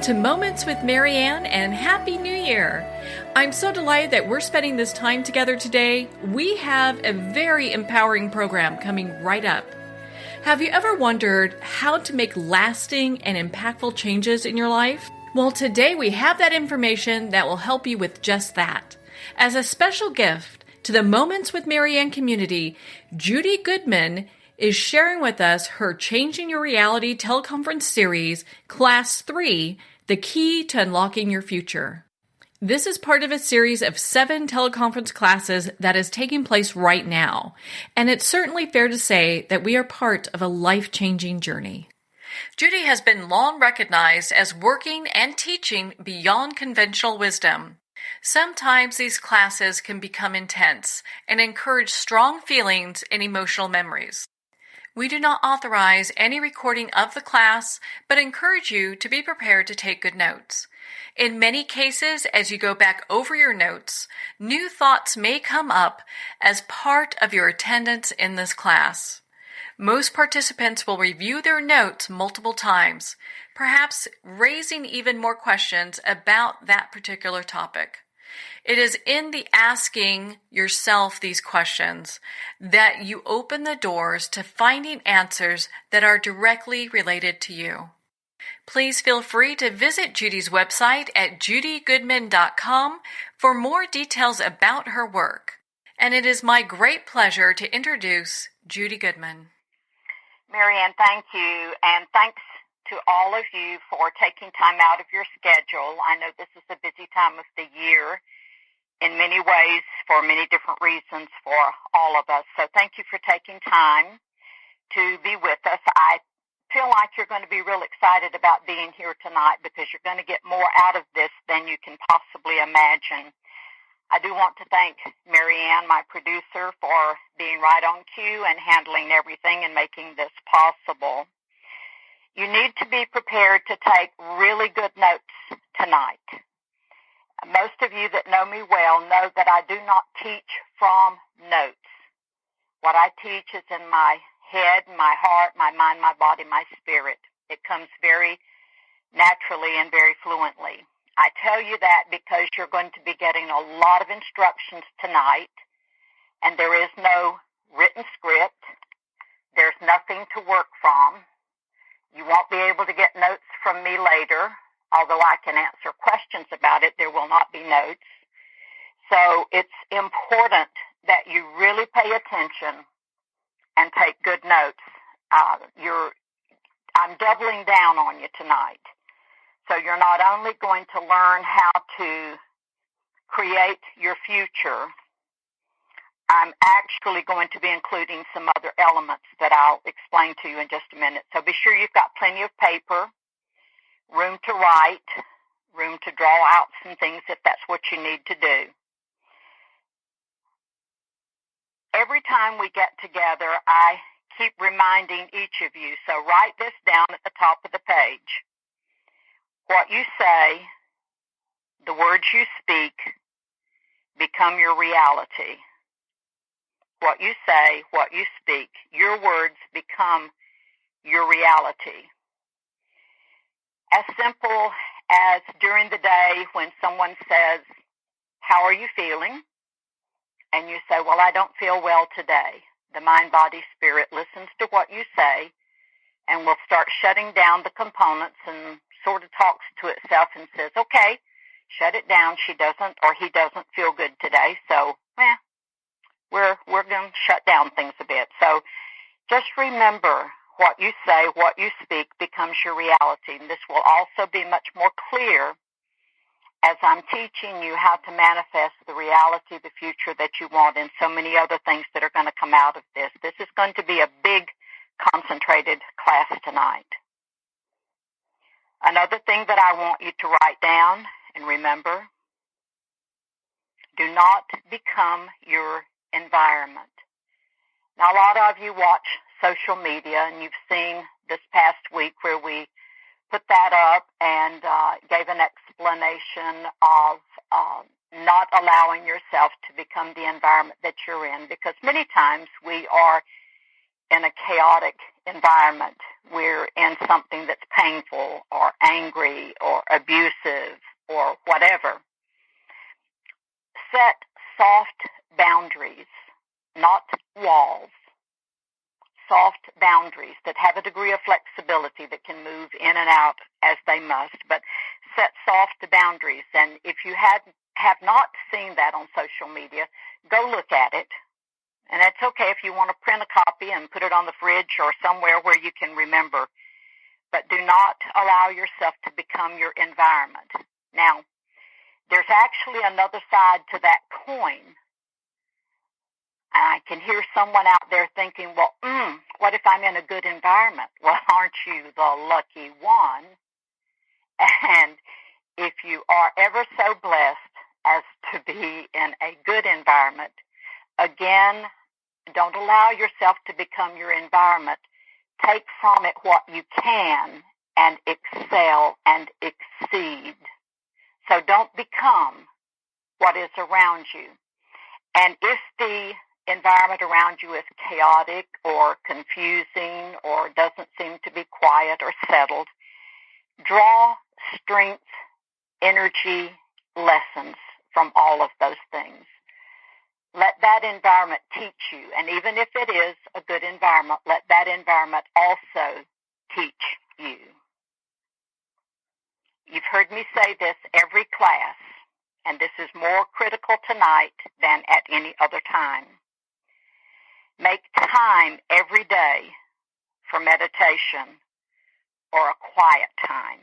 Welcome to Moments with Marianne and Happy New Year! I'm so delighted that we're spending this time together today. We have a very empowering program coming right up. Have you ever wondered how to make lasting and impactful changes in your life? Well, today we have that information that will help you with just that. As a special gift to the Moments with Marianne community, Judy Goodman is sharing with us her Changing Your Reality teleconference series, Class 3, The Key to Unlocking Your Future. This is part of a series of 7 teleconference classes that is taking place right now, and it's certainly fair to say that we are part of a life-changing journey. Judy has been long recognized as working and teaching beyond conventional wisdom. Sometimes these classes can become intense and encourage strong feelings and emotional memories. We do not authorize any recording of the class, but encourage you to be prepared to take good notes. In many cases, as you go back over your notes, new thoughts may come up as part of your attendance in this class. Most participants will review their notes multiple times, perhaps raising even more questions about that particular topic. It is in the asking yourself these questions that you open the doors to finding answers that are directly related to you. Please feel free to visit Judy's website at judygoodman.com for more details about her work. And it is my great pleasure to introduce Judy Goodman. Marianne, thank you, and thanks to all of you for taking time out of your schedule. I know this is a busy time of the year in many ways for many different reasons for all of us. So thank you for taking time to be with us. I feel like you're going to be real excited about being here tonight because you're going to get more out of this than you can possibly imagine. I do want to thank Marianne, my producer, for being right on cue and handling everything and making this possible. You need to be prepared to take really good notes tonight. Most of you that know me well know that I do not teach from notes. What I teach is in my head, my heart, my mind, my body, my spirit. It comes very naturally and very fluently. I tell you that because you're going to be getting a lot of instructions tonight, and there is no written script. There's nothing to work from. You won't be able to get notes from me later. Although I can answer questions about it, there will not be notes. So it's important that you really pay attention and take good notes. I'm doubling down on you tonight. So you're not only going to learn how to create your future, I'm actually going to be including some other elements that I'll explain to you in just a minute. So be sure you've got plenty of paper, room to write, room to draw out some things if that's what you need to do. Every time we get together, I keep reminding each of you, so write this down at the top of the page. What you say, the words you speak, become your reality. What you say, what you speak, your words become your reality. As simple as during the day when someone says, "How are you feeling?" And you say, "Well, I don't feel well today." The mind, body, spirit listens to what you say and will start shutting down the components and sort of talks to itself and says, "Okay, shut it down. She doesn't or he doesn't feel good today. So, we're going to shut down things a bit." So just remember, what you say, what you speak becomes your reality. And this will also be much more clear as I'm teaching you how to manifest the reality, the future that you want, and so many other things that are going to come out of this. This is going to be a big, concentrated class tonight. Another thing that I want you to write down and remember, do not become your environment. Now, a lot of you watch social media, and you've seen this past week where we put that up and gave an explanation of not allowing yourself to become the environment that you're in, because many times we are in a chaotic environment. We're in something that's painful or angry or abusive or whatever. Set soft boundaries, not walls. Soft boundaries that have a degree of flexibility that can move in and out as they must, but set soft boundaries. And if you have not seen that on social media, go look at it. And it's okay if you want to print a copy and put it on the fridge or somewhere where you can remember. But do not allow yourself to become your environment. Now, there's actually another side to that coin. I can hear someone out there thinking, well, what if I'm in a good environment? Well, aren't you the lucky one? And if you are ever so blessed as to be in a good environment, again, don't allow yourself to become your environment. Take from it what you can and excel and exceed. So don't become what is around you. And if the environment around you is chaotic or confusing or doesn't seem to be quiet or settled, draw strength, energy, lessons from all of those things. Let that environment teach you, and even if it is a good environment, let that environment also teach you. You've heard me say this every class, and this is more critical tonight than at any other time. Make time every day for meditation or a quiet time.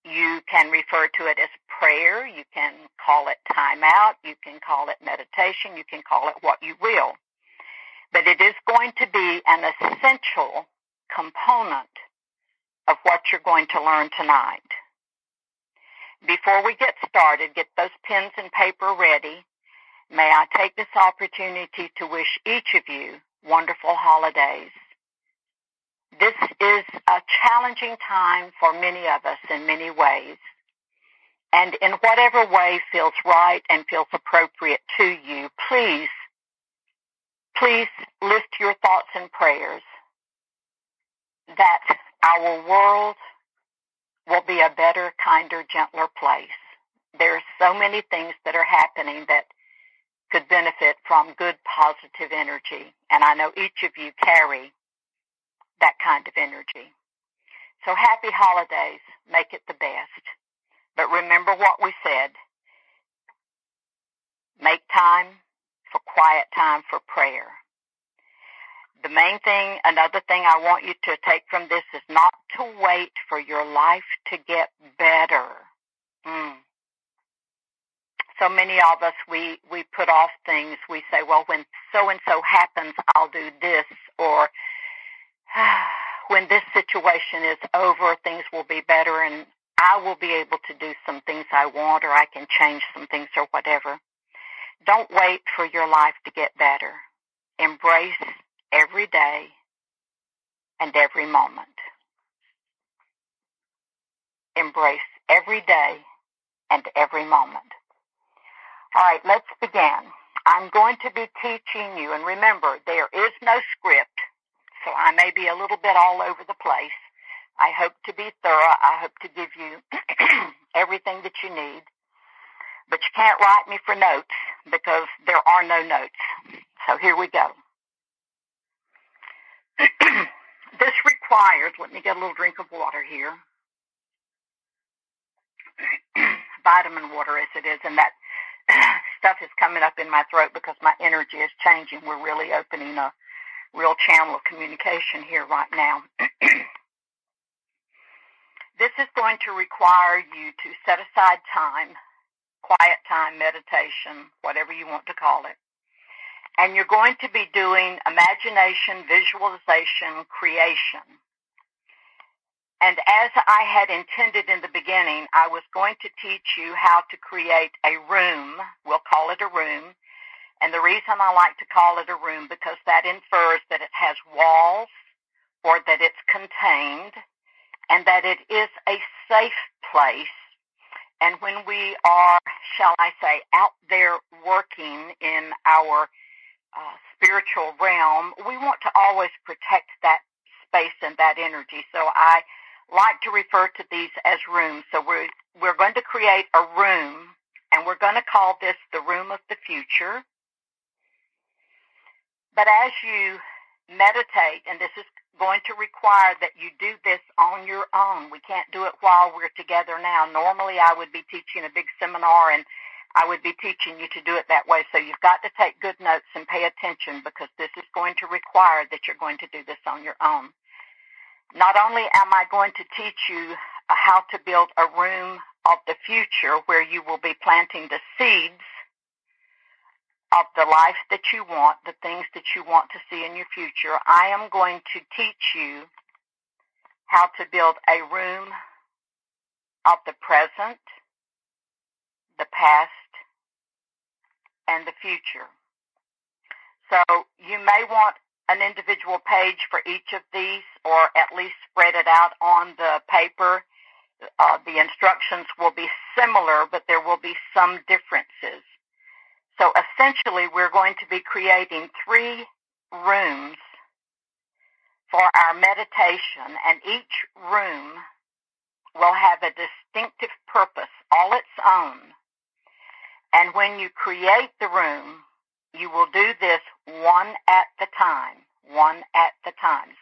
You can refer to it as prayer. You can call it time out. You can call it meditation. You can call it what you will. But it is going to be an essential component of what you're going to learn tonight. Before we get started, get those pens and paper ready. May I take this opportunity to wish each of you wonderful holidays. This is a challenging time for many of us in many ways. And in whatever way feels right and feels appropriate to you, please lift your thoughts and prayers that our world will be a better, kinder, gentler place. There are so many things that are happening that could benefit from good, positive energy. And I know each of you carry that kind of energy. So happy holidays. Make it the best. But remember what we said. Make time for quiet time for prayer. The main thing, another thing I want you to take from this is not to wait for your life to get better. So many of us, we put off things. We say, well, when so-and-so happens, I'll do this. Or when this situation is over, things will be better and I will be able to do some things I want, or I can change some things or whatever. Don't wait for your life to get better. Embrace every day and every moment. Embrace every day and every moment. All right, let's begin. I'm going to be teaching you, and remember, there is no script, so I may be a little bit all over the place. I hope to be thorough. I hope to give you everything that you need. But you can't write me for notes because there are no notes. So here we go. This requires, let me get a little drink of water here. Vitamin water as it is, and that stuff is coming up in my throat because my energy is changing. We're really opening a real channel of communication here right now. This is going to require you to set aside time, quiet time, meditation, whatever you want to call it. And you're going to be doing imagination, visualization, creation. And as I had intended in the beginning, I was going to teach you how to create a room. We'll call it a room. And the reason I like to call it a room, because that infers that it has walls or that it's contained and that it is a safe place. And when we are, shall I say, out there working in our spiritual realm, we want to always protect that space and that energy. So I like to refer to these as rooms. So we're going to create a room, and we're going to call this the room of the future. But as you meditate, and this is going to require that you do this on your own. We can't do it while we're together now. Normally I would be teaching a big seminar, and I would be teaching you to do it that way. So you've got to take good notes and pay attention, because this is going to require that you're going to do this on your own. Not only am I going to teach you how to build a room of the future where you will be planting the seeds of the life that you want, the things that you want to see in your future, I am going to teach you how to build a room of the present, the past, and the future. So you may want an individual page for each of these, or at least spread it out on the paper. The instructions will be similar, but there will be some differences. So essentially, we're going to be creating 3 rooms for our meditation, and each room will have a distinctive purpose, all its own. And when you create the room, you will do this one at a time.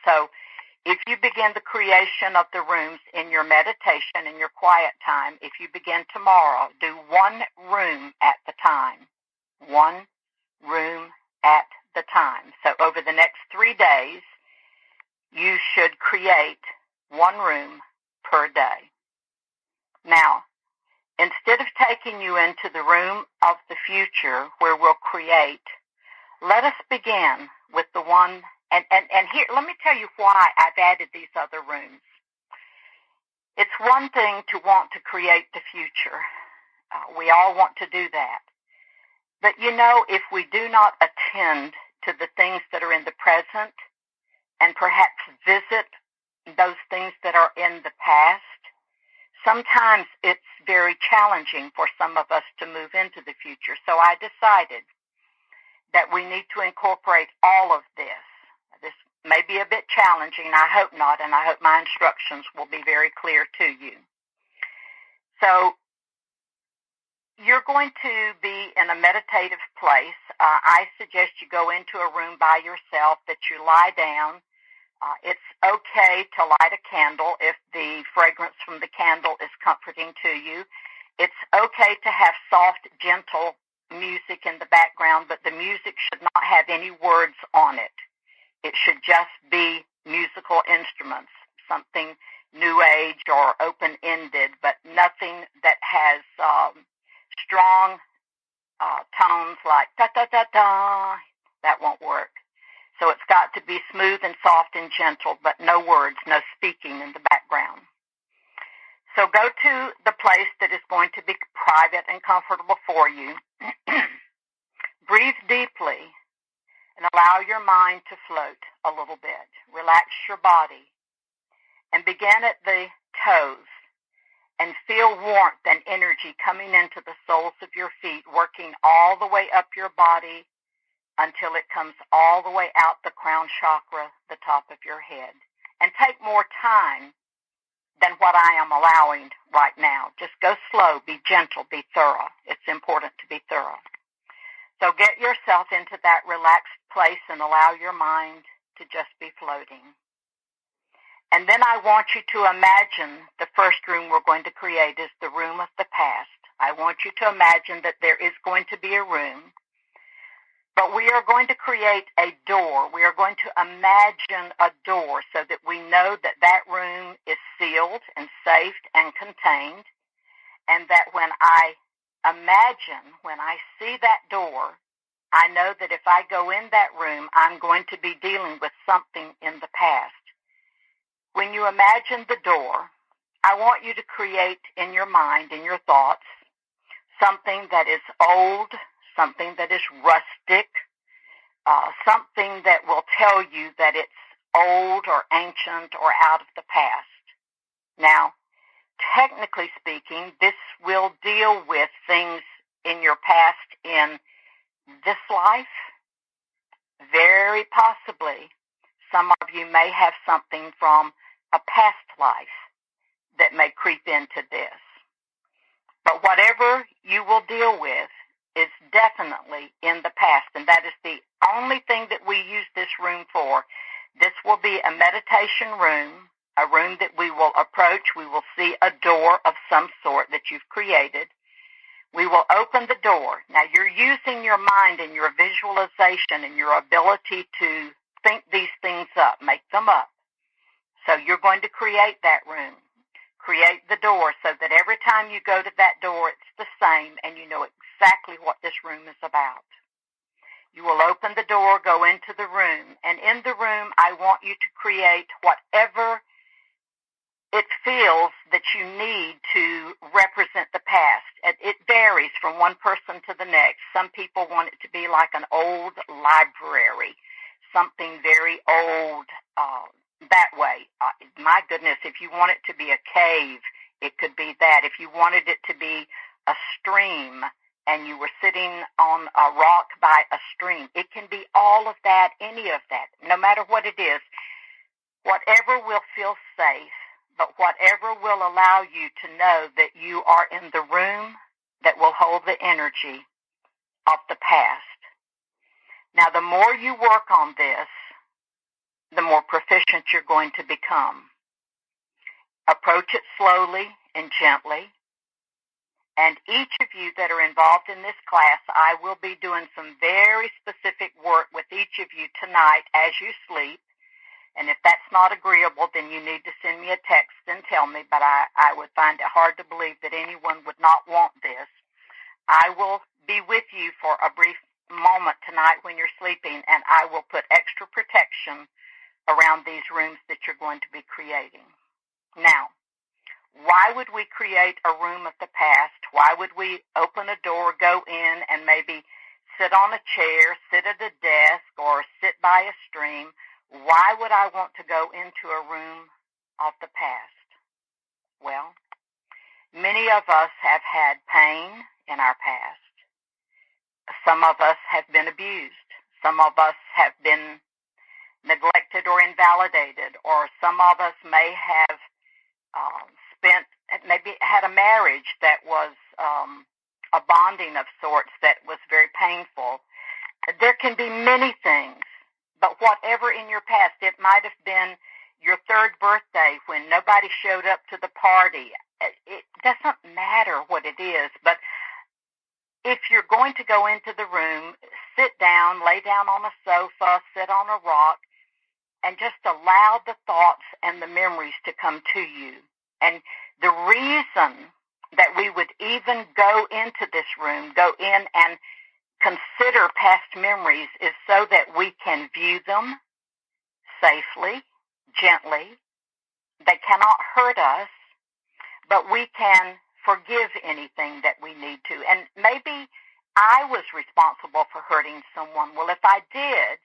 So if you begin the creation of the rooms in your meditation, in your quiet time, if you begin tomorrow, do 1 room at the time. 1 room at the time. So over the next 3 days, you should create 1 room per day. Now, instead of taking you into the room of the future where we'll create, let us begin with the one, and here, let me tell you why I've added these other rooms. It's one thing to want to create the future. We all want to do that. But if we do not attend to the things that are in the present, and perhaps visit those things that are in the past, sometimes it's very challenging for some of us to move into the future. So I decided that we need to incorporate all of this. This may be a bit challenging. I hope not, and I hope my instructions will be very clear to you. So you're going to be in a meditative place. I suggest you go into a room by yourself, that you lie down. It's okay to light a candle if the fragrance from the candle is comforting to you. It's okay to have soft, gentle music in the background, but the music should not have any words on it. It should just be musical instruments, something new age or open-ended, but nothing that has strong tones like da-da-da-da. That won't work. So it's got to be smooth and soft and gentle, but no words, no speaking in the background. So go to the place that is going to be private and comfortable for you. Breathe deeply and allow your mind to float a little bit. Relax your body and begin at the toes and feel warmth and energy coming into the soles of your feet, working all the way up your body until it comes all the way out the crown chakra, the top of your head. And take more time than what I am allowing right now. Just go slow, be gentle, be thorough. It's important to be thorough. So get yourself into that relaxed place and allow your mind to just be floating. And then I want you to imagine the first room we're going to create is the room of the past. I want you to imagine that there is going to be a room, but we are going to create a door. We are going to imagine a door so that we know that that room is sealed and safe and contained, and that when I imagine, when I see that door, I know that if I go in that room, I'm going to be dealing with something in the past. When you imagine the door, I want you to create in your mind, in your thoughts, something that is old, something that is rustic, something that will tell you that it's old or ancient or out of the past. Now, technically speaking, this will deal with things in your past in this life, Very possibly, some of you may have something from a past life that may creep into this. But whatever you will deal with is definitely in the past, and that is the only thing that we use this room for. This will be a meditation room, a room that we will approach. We will see a door of some sort that you've created. We will open the door. Now, you're using your mind and your visualization and your ability to think these things up, make them up. So you're going to create that room. Create the door so that every time you go to that door, it's the same and you know exactly what this room is about. You will open the door, go into the room, and in the room, I want you to create whatever it feels that you need to represent the past. It varies from one person to the next. Some people want it to be like an old library, something very old, that way. My goodness, if you want it to be a cave, it could be that. If you wanted it to be a stream and you were sitting on a rock by a stream, it can be all of that, any of that, no matter what it is. Whatever will feel safe, but whatever will allow you to know that you are in the room that will hold the energy of the past. Now, the more you work on this, the more proficient you're going to become. Approach it slowly and gently. And each of you that are involved in this class, I will be doing some very specific work with each of you tonight as you sleep. And if that's not agreeable, then you need to send me a text and tell me, but I would find it hard to believe that anyone would not want this. I will be with you for a brief moment tonight when you're sleeping, and I will put extra protection around these rooms that you're going to be creating. Now, why would we create a room of the past? Why would we open a door, go in, and maybe sit on a chair, sit at a desk, or sit by a stream? Why would I want to go into a room of the past? Well, many of us have had pain in our past. Some of us have been abused. Some of us have been neglected or invalidated, or some of us may have maybe had a marriage that was a bonding of sorts that was very painful. There can be many things, but whatever in your past, it might have been your third birthday when nobody showed up to the party. It doesn't matter what it is, but if you're going to go into the room, sit down, lay down on a sofa, sit on a rock, and just allow the thoughts and the memories to come to you. And the reason that we would even go into this room, go in and consider past memories is so that we can view them safely, gently. They cannot hurt us, but we can forgive anything that we need to. And maybe I was responsible for hurting someone. Well, if I did,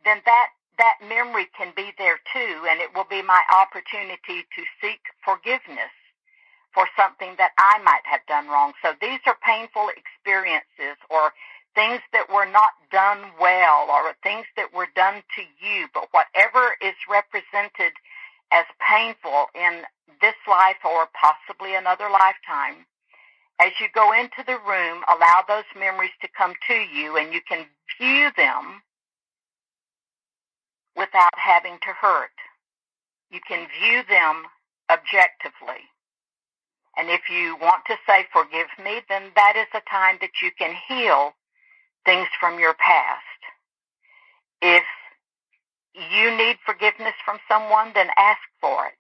then that memory can be there too, and it will be my opportunity to seek forgiveness for something that I might have done wrong. So these are painful experiences or things that were not done well or things that were done to you, but whatever is represented as painful in this life or possibly another lifetime, as you go into the room, allow those memories to come to you, and you can view them without having to hurt. You can view them objectively. And if you want to say, forgive me, then that is a time that you can heal things from your past. If you need forgiveness from someone, then ask for it.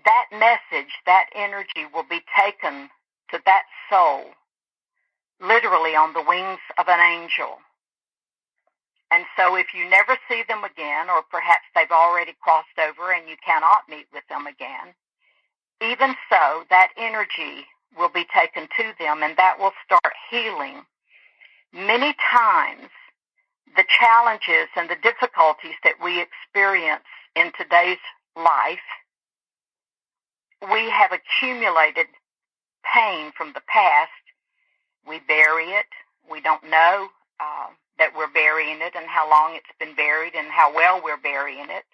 That message, that energy will be taken to that soul, literally on the wings of an angel. And so if you never see them again, or perhaps they've already crossed over and you cannot meet with them again, even so, that energy will be taken to them, and that will start healing. Many times, the challenges and the difficulties that we experience in today's life, we have accumulated pain from the past. We bury it. We don't know that we're burying it and how long it's been buried and how well we're burying it.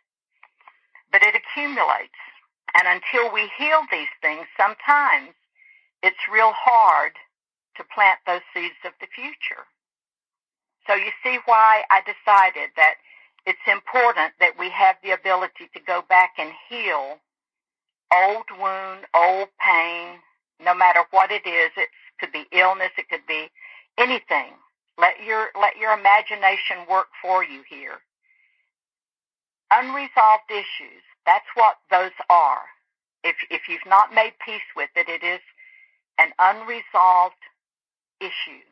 But it accumulates. And until we heal these things, sometimes it's real hard to plant those seeds of the future. So you see why I decided that it's important that we have the ability to go back and heal old wound, old pain, no matter what it is. It could be illness, it could be anything. Let your imagination work for you here. Unresolved issues, that's what those are. If you've not made peace with it, it is an unresolved issue.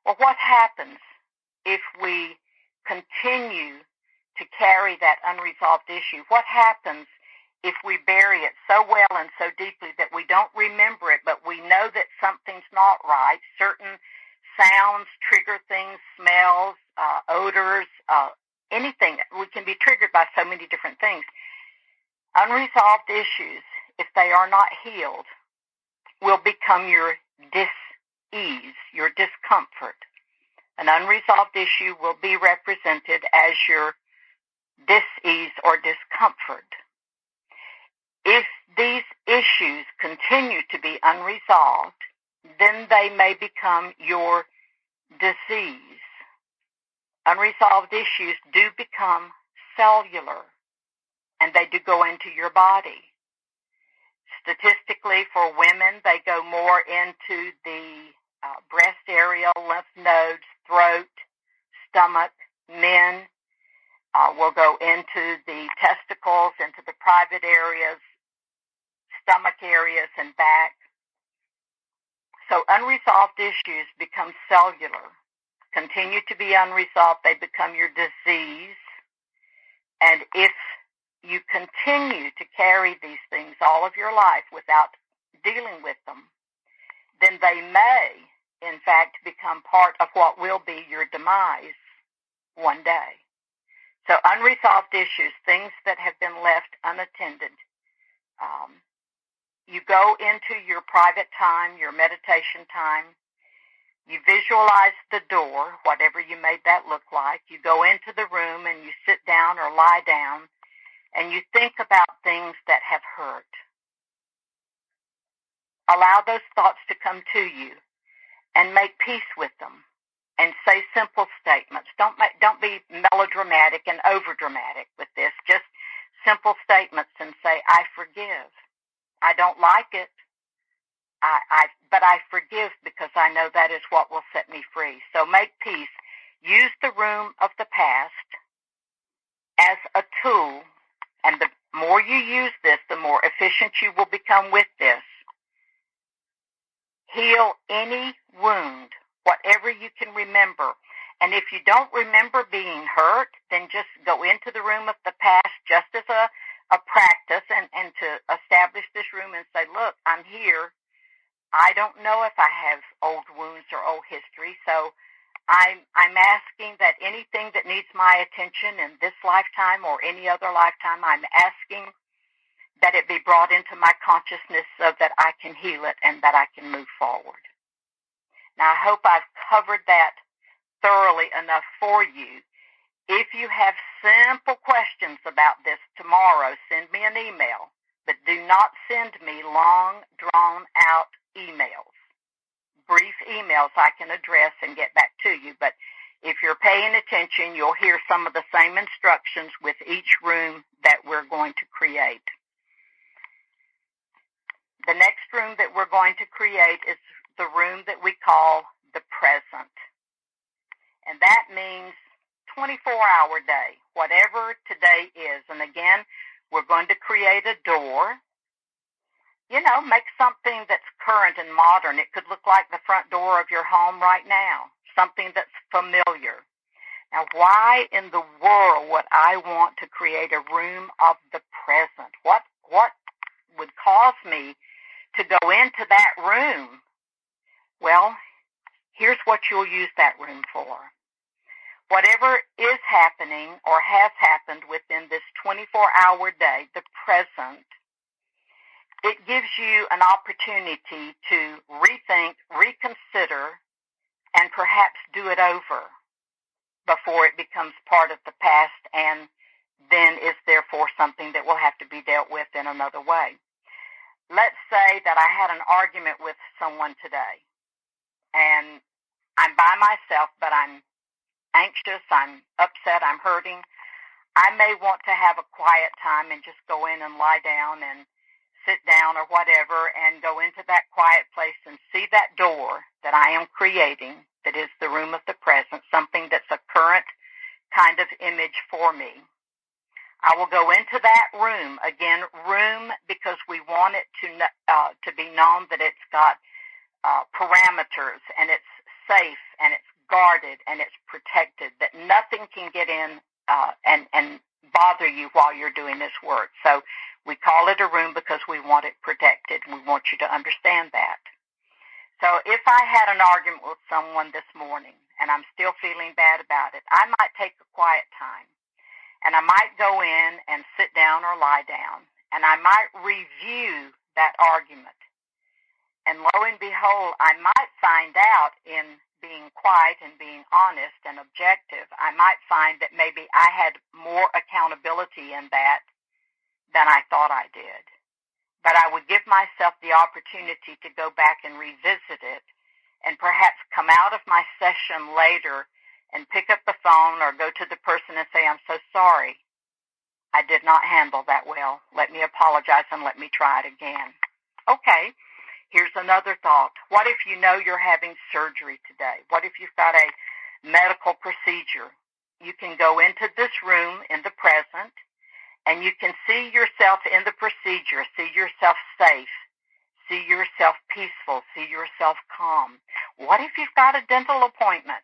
Well, what happens if we continue to carry that unresolved issue? What happens if we bury it so well and so deeply that we don't remember it, but we know that something's not right? Certain sounds trigger things, smells, odors, anything. We can be triggered by so many different things. Unresolved issues, if they are not healed, will become your dis-ease, your discomfort. An unresolved issue will be represented as your dis-ease or discomfort. If these issues continue to be unresolved, then they may become your disease. Unresolved issues do become cellular, and they do go into your body. Statistically, for women, they go more into the breast area, lymph nodes, throat, stomach. Men will go into the testicles, into the private areas, stomach areas, and back. So unresolved issues become cellular. Continue to be unresolved, they become your disease. And if you continue to carry these things all of your life without dealing with them, then they may, in fact, become part of what will be your demise one day. So unresolved issues, things that have been left unattended. You go into your private time, your meditation time. You visualize the door, whatever you made that look like. You go into the room and you sit down or lie down and you think about things that have hurt. Allow those thoughts to come to you and make peace with them and say simple statements. Don't be melodramatic and overdramatic with this. Just simple statements and say, I forgive. I don't like it, but I forgive because I know that is what will set me free. So make peace. Use the room of the past as a tool, and the more you use this, the more efficient you will become with this. Heal any wound, whatever you can remember. And if you don't remember being hurt, then just go into the room of the past just as a practice and to establish this room and say, look, I'm here. I don't know if I have old wounds or old history, so I'm asking that anything that needs my attention in this lifetime or any other lifetime, I'm asking that it be brought into my consciousness so that I can heal it and that I can move forward. Now, I hope I've covered that thoroughly enough for you. If you have simple questions about this tomorrow, send me an email, but do not send me long, drawn-out emails. Brief emails I can address and get back to you, but if you're paying attention, you'll hear some of the same instructions with each room that we're going to create. The next room that we're going to create is the room that we call the present. And that means 24-hour day, whatever today is. And again, we're going to create a door. Make something that's current and modern. It could look like the front door of your home right now, something that's familiar. Now, why in the world would I want to create a room of the present? What would cause me to go into that room? Well, here's what you'll use that room for. Whatever is happening or has happened within this 24-hour day, the present, it gives you an opportunity to rethink, reconsider, and perhaps do it over. before it becomes part of the past and then is therefore something that will have to be dealt with in another way. Let's say that I had an argument with someone today, and I'm by myself, but I'm anxious, I'm upset, I'm hurting. I may want to have a quiet time and just go in and lie down and sit down or whatever and go into that quiet place and see that door that I am creating that is the room of the present, something that's a current kind of image for me. I will go into that room, again, room because we want it to be known that it's got parameters and it's safe and it's guarded and it's protected, that nothing can get in and bother you while you're doing this work. So we call it a room because we want it protected. We want you to understand that. So if I had an argument with someone this morning and I'm still feeling bad about it, I might take a quiet time and I might go in and sit down or lie down and I might review that argument. And lo and behold, I might find out in being quiet and being honest and objective, I might find that maybe I had more accountability in that than I thought I did. But I would give myself the opportunity to go back and revisit it and perhaps come out of my session later and pick up the phone or go to the person and say, I'm so sorry. I did not handle that well. Let me apologize and let me try it again. Okay. Here's another thought. What if you know you're having surgery today? What if you've got a medical procedure? You can go into this room in the present, and you can see yourself in the procedure, see yourself safe, see yourself peaceful, see yourself calm. What if you've got a dental appointment?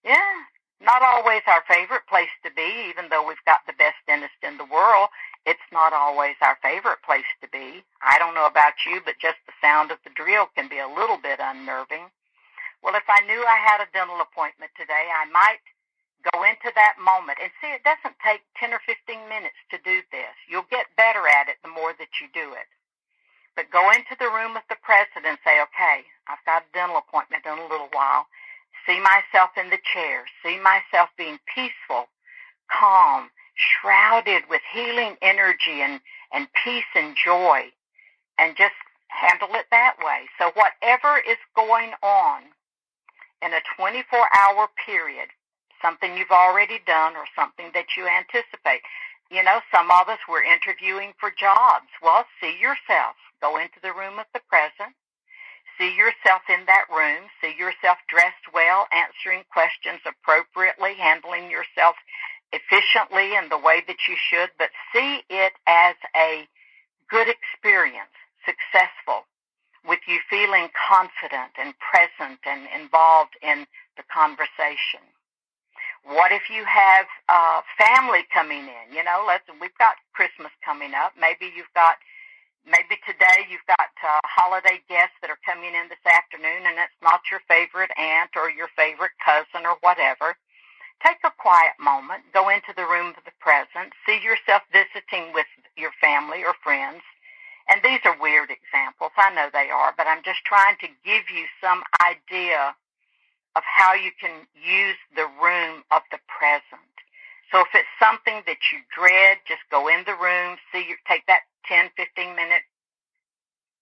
Yeah, not always our favorite place to be, even though we've got the best dentist in the world. It's not always our favorite place to be. I don't know about you, but just the sound of the drill can be a little bit unnerving. Well, if I knew I had a dental appointment today, I might go into that moment. And see, it doesn't take 10 or 15 minutes to do this. You'll get better at it the more that you do it. But go into the room of the present and say, okay, I've got a dental appointment in a little while. See myself in the chair. See myself being peaceful, calm, shrouded with healing energy and peace and joy, and just handle it that way. So whatever is going on in a 24-hour period, something you've already done or something that you anticipate. You know, some of us were interviewing for jobs. Well, see yourself. Go into the room of the present. See yourself in that room. See yourself dressed well, answering questions appropriately, handling yourself efficiently in the way that you should, but see it as a good experience, successful, with you feeling confident and present and involved in the conversation. What if you have family coming in? You know, we've got Christmas coming up. Maybe today you've got holiday guests that are coming in this afternoon, and it's not your favorite aunt or your favorite cousin or whatever. Take a quiet moment, go into the room of the present, see yourself visiting with your family or friends. And these are weird examples. I know they are, but I'm just trying to give you some idea of how you can use the room of the present. So if it's something that you dread, just go in the room, take that 10, 15-minute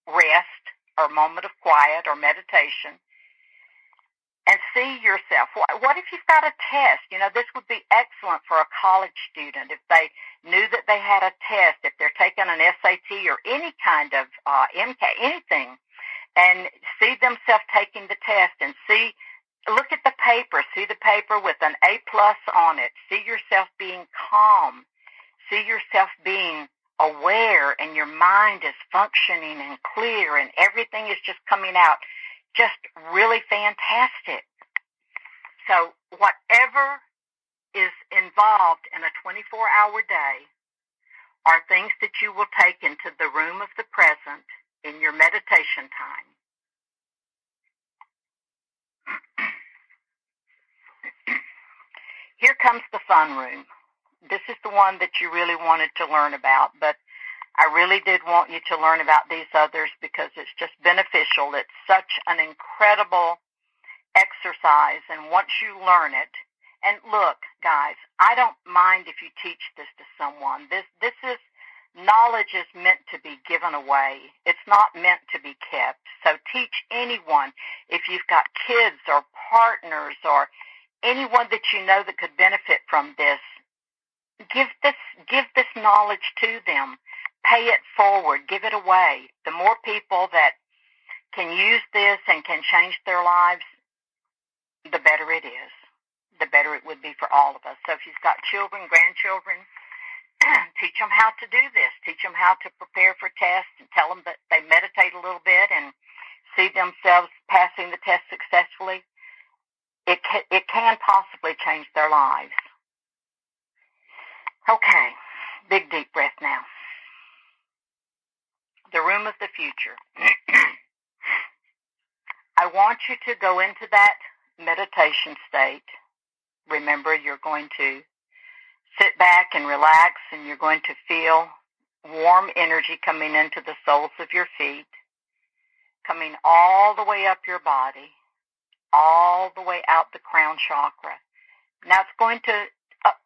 rest or moment of quiet or meditation, and see yourself. What if you've got a test? You know, this would be excellent for a college student if they knew that they had a test, if they're taking an SAT or any kind of MK, anything, and see themselves taking the test and look at the paper, see the paper with an A+ on it, see yourself being calm, see yourself being aware, and your mind is functioning and clear, and everything is just coming out just really fantastic. So whatever is involved in a 24-hour day are things that you will take into the room of the present in your meditation time. Here comes the fun room. This is the one that you really wanted to learn about, but I really did want you to learn about these others because it's just beneficial. It's such an incredible exercise, and once you learn it, And look, guys, I don't mind if you teach this to someone. This is knowledge is meant to be given away. It's not meant to be kept. So teach anyone. If you've got kids or partners or anyone that you know that could benefit from this, give this knowledge to them. Pay it forward. Give it away. The more people that can use this and can change their lives, the better it is. The better it would be for all of us. So if you've got children, grandchildren, teach them how to do this. Teach them how to prepare for tests and tell them that they meditate a little bit and see themselves passing the test successfully. It can possibly change their lives. Okay, big deep breath now. The room of the future. I want you to go into that meditation state. Remember, you're going to sit back and relax, and you're going to feel warm energy coming into the soles of your feet, coming all the way up your body, all the way out the crown chakra. Now, it's going to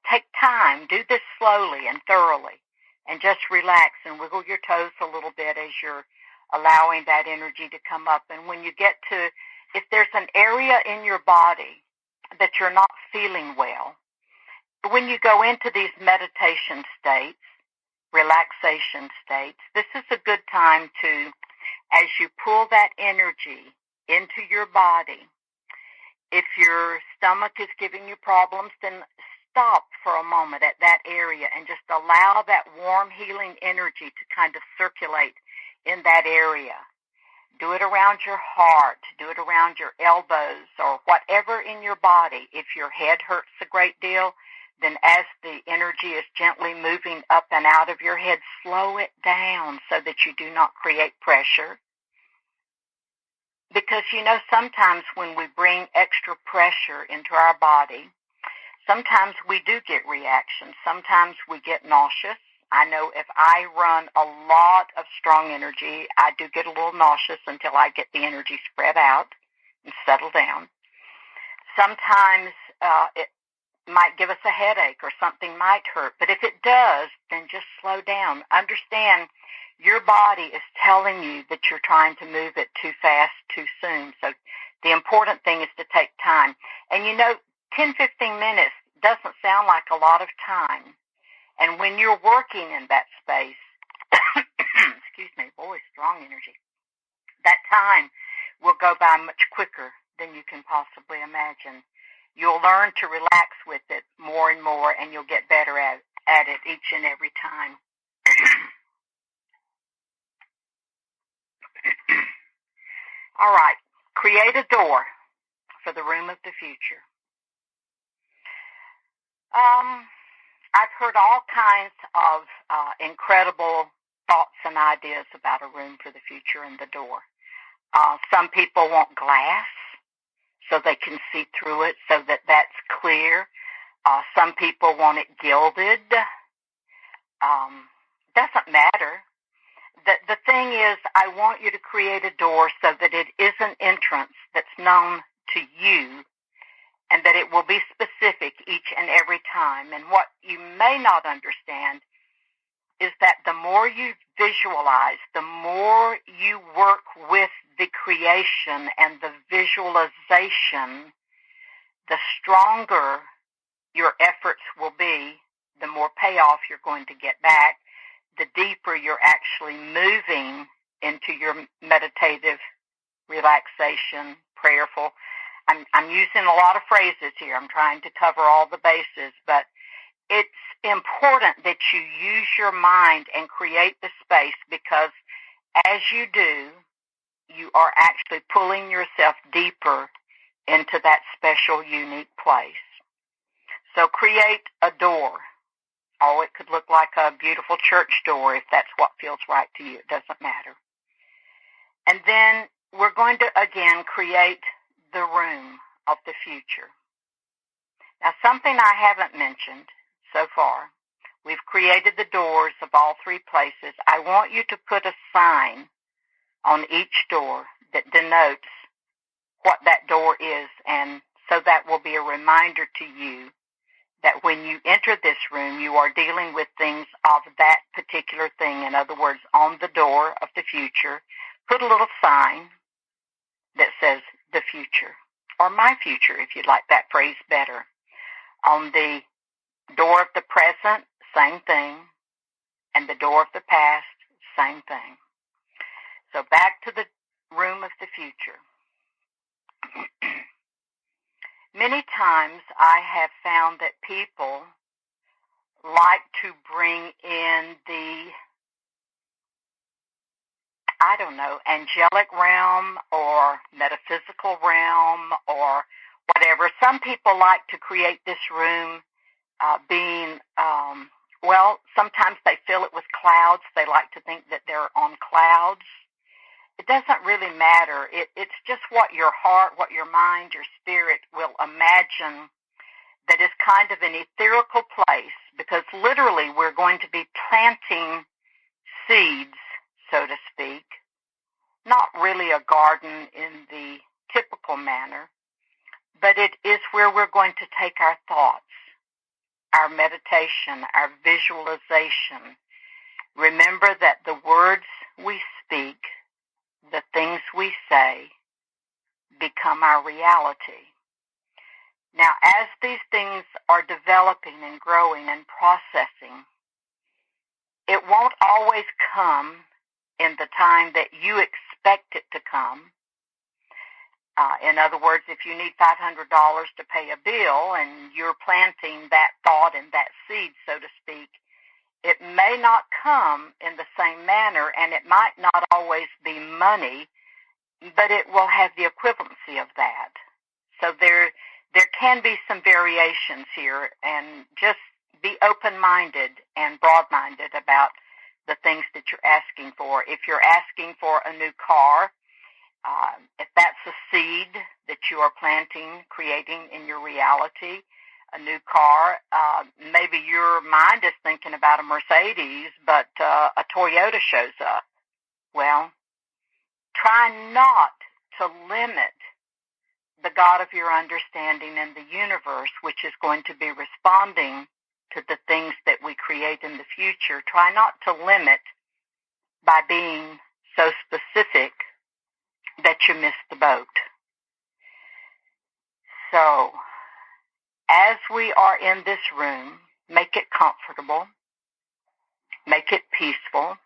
take time. Do this slowly and thoroughly, and just relax and wiggle your toes a little bit as you're allowing that energy to come up. And when you get to, if there's an area in your body that you're not feeling well, when you go into these meditation states, relaxation states, this is a good time to, as you pull that energy into your body, if your stomach is giving you problems, then stop for a moment at that area and just allow that warm, healing energy to kind of circulate in that area. Do it around your heart. Do it around your elbows or whatever in your body. If your head hurts a great deal, then as the energy is gently moving up and out of your head, slow it down so that you do not create pressure. Because, sometimes when we bring extra pressure into our body, sometimes we do get reactions. Sometimes we get nauseous. I know if I run a lot of strong energy, I do get a little nauseous until I get the energy spread out and settle down. Sometimes it might give us a headache or something might hurt. But if it does, then just slow down. Understand your body is telling you that you're trying to move it too fast, too soon. So the important thing is to take time. And 10, 15 minutes doesn't sound like a lot of time. And when you're working in that space, excuse me, boy, strong energy, that time will go by much quicker than you can possibly imagine. You'll learn to relax with it more and more, and you'll get better at it each and every time. All right, create a door for the room of the future. I've heard all kinds of incredible thoughts and ideas about a room for the future and the door. Some people want glass so they can see through it so that that's clear. Some people want it gilded. Doesn't matter. The thing is, I want you to create a door so that it is an entrance that's known to you, and that it will be specific each and every time. And what you may not understand is that the more you visualize, the more you work with the creation and the visualization, the stronger your efforts will be, the more payoff you're going to get back, the deeper you're actually moving into your meditative, relaxation, prayerful. I'm using a lot of phrases here. I'm trying to cover all the bases, but it's important that you use your mind and create the space, because as you do, you are actually pulling yourself deeper into that special, unique place. So create a door. Oh, it could look like a beautiful church door if that's what feels right to you. It doesn't matter. And then we're going to, again, create the room of the future. Now, something I haven't mentioned so far, we've created the doors of all three places. I want you to put a sign on each door that denotes what that door is and So that will be a reminder to you that when you enter this room, you are dealing with things of that particular thing. In other words, on the door of the future, put a little sign that says the future, or my future, if you'd like that phrase better. On the door of the present, same thing, and the door of the past, same thing. So back to the room of the future. Many times I have found that people like to bring in the, angelic realm or metaphysical realm or whatever. Some people like to create this room sometimes they fill it with clouds. They like to think that they're on clouds. It doesn't really matter. It's just what your heart, what your mind, your spirit will imagine that is kind of an ethereal place, because literally we're going to be planting seeds, so to speak. Not really a garden in the typical manner, but it is where we're going to take our thoughts, our meditation, our visualization. Remember that the words we speak, the things we say, become our reality. Now, as these things are developing and growing and processing, it won't always come in the time that you expect it to come. In other words, if you need $500 to pay a bill and you're planting that thought and that seed, so to speak, it may not come in the same manner, and it might not always be money, but it will have the equivalency of that. So there can be some variations here, and just be open-minded and broad-minded about the things that you're asking for. If you're asking for a new car, if that's a seed that you are planting, creating in your reality, a new car, maybe your mind is thinking about a Mercedes, but a Toyota shows up. Well, try not to limit the God of your understanding and the universe, which is going to be responding to the things that we create in the future. Try not to limit by being so specific that you miss the boat. So, as we are in this room, make it comfortable, make it peaceful.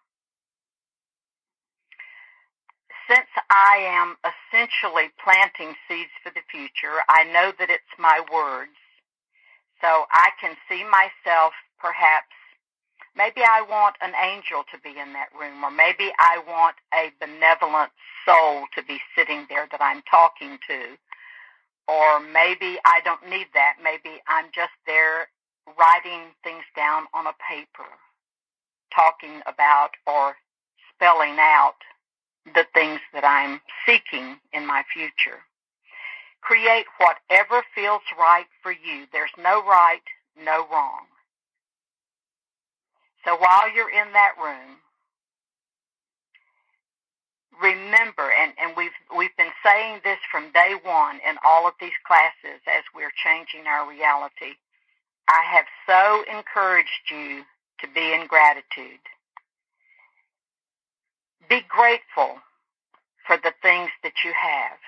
Since I am essentially planting seeds for the future, I know that it's my words. So I can see myself perhaps, maybe I want an angel to be in that room, or maybe I want a benevolent soul to be sitting there that I'm talking to, or maybe I don't need that. Maybe I'm just there writing things down on a paper, talking about or spelling out the things that I'm seeking in my future. Create whatever feels right for you. There's no right, no wrong. So while you're in that room, remember, and we've been saying this from day one in all of these classes as we're changing our reality, I have so encouraged you to be in gratitude. Be grateful for the things that you have.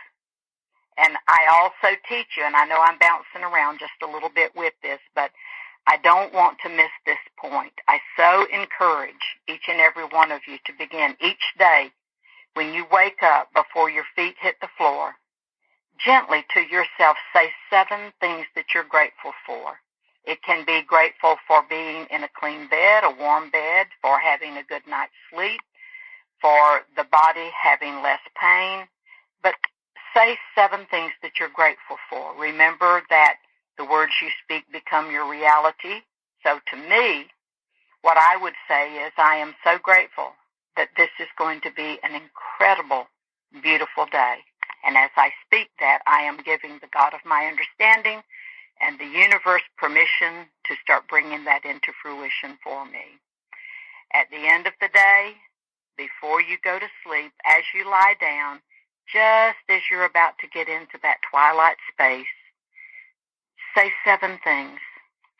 And I also teach you, and I know I'm bouncing around just a little bit with this, but I don't want to miss this point. I so encourage each and every one of you to begin each day when you wake up before your feet hit the floor, gently to yourself say 7 things that you're grateful for. It can be grateful for being in a clean bed, a warm bed, for having a good night's sleep, for the body having less pain, but say 7 things that you're grateful for. Remember that the words you speak become your reality. So to me, what I would say is I am so grateful that this is going to be an incredible, beautiful day. And as I speak that, I am giving the God of my understanding and the universe permission to start bringing that into fruition for me. At the end of the day, before you go to sleep, as you lie down, just as you're about to get into that twilight space, say 7 things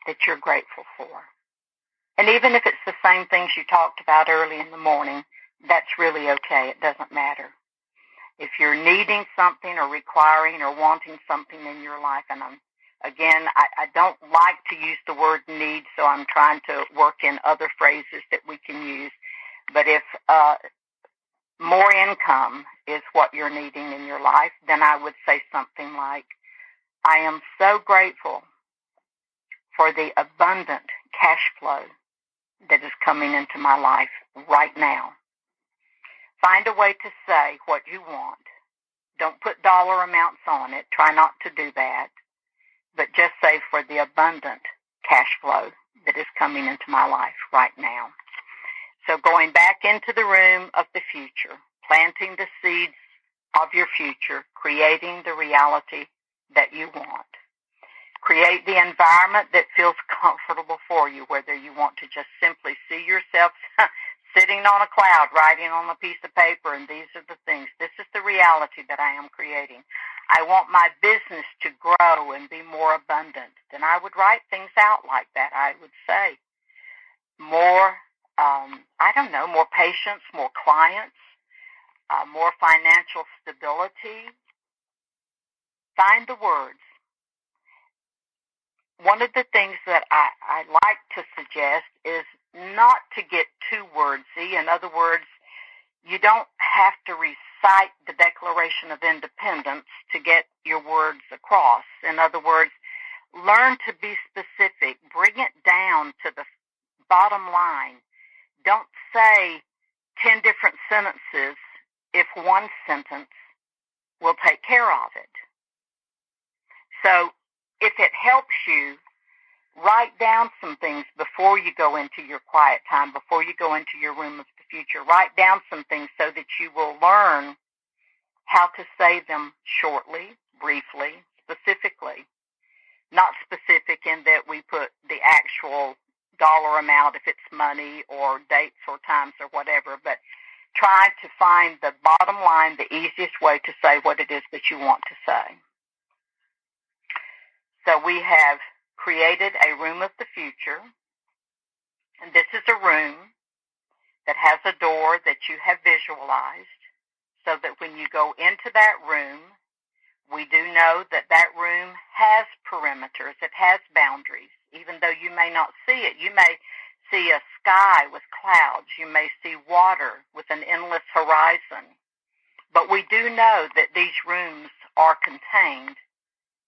that you're grateful for. And even if it's the same things you talked about early in the morning, that's really okay. It doesn't matter. If you're needing something or requiring or wanting something in your life, and I don't like to use the word need, so I'm trying to work in other phrases that we can use. But if more income is what you're needing in your life, then I would say something like, I am so grateful for the abundant cash flow that is coming into my life right now. Find a way to say what you want. Don't put dollar amounts on it. Try not to do that. But just say for the abundant cash flow that is coming into my life right now. So going back into the room of the future, planting the seeds of your future, creating the reality that you want. Create the environment that feels comfortable for you, whether you want to just simply see yourself sitting on a cloud, writing on a piece of paper, and these are the things. This is the reality that I am creating. I want my business to grow and be more abundant. Then I would write things out like that. I would say more, more patience, more clients, more financial stability. Find the words. One of the things that I like to suggest is not to get too wordsy. In other words, you don't have to recite the Declaration of Independence to get your words across. In other words, learn to be specific. Bring it down to the bottom line. Don't say 10 different sentences if one sentence will take care of it. So if it helps you, write down some things before you go into your quiet time, before you go into your room of the future. Write down some things so that you will learn how to say them shortly, briefly, specifically. Not specific in that we put the actual dollar amount if it's money or dates or times or whatever, but try to find the bottom line, the easiest way to say what it is that you want to say. So we have created a room of the future, and this is a room that has a door that you have visualized so that when you go into that room, we do know that that room has perimeters, it has boundaries. Even though you may not see it, you may see a sky with clouds, you may see water with an endless horizon. But we do know that these rooms are contained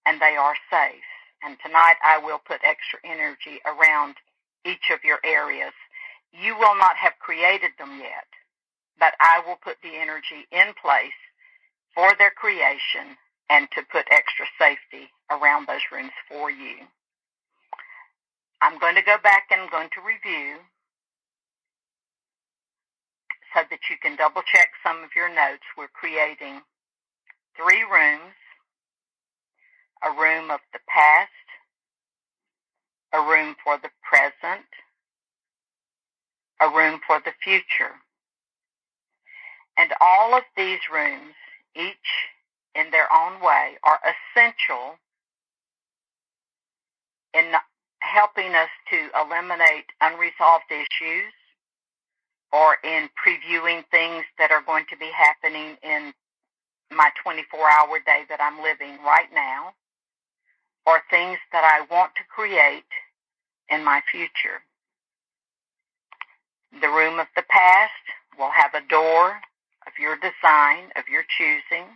and they are safe. And tonight I will put extra energy around each of your areas. You will not have created them yet, but I will put the energy in place for their creation and to put extra safety around those rooms for you. I'm going to go back and I'm going to review so that you can double check some of your notes. We're creating 3 rooms: a room of the past, a room for the present, a room for the future. And all of these rooms, each in their own way, are essential in helping us to eliminate unresolved issues or in previewing things that are going to be happening in my 24-hour day that I'm living right now, or things that I want to create in my future. The room of the past will have a door of your design, of your choosing,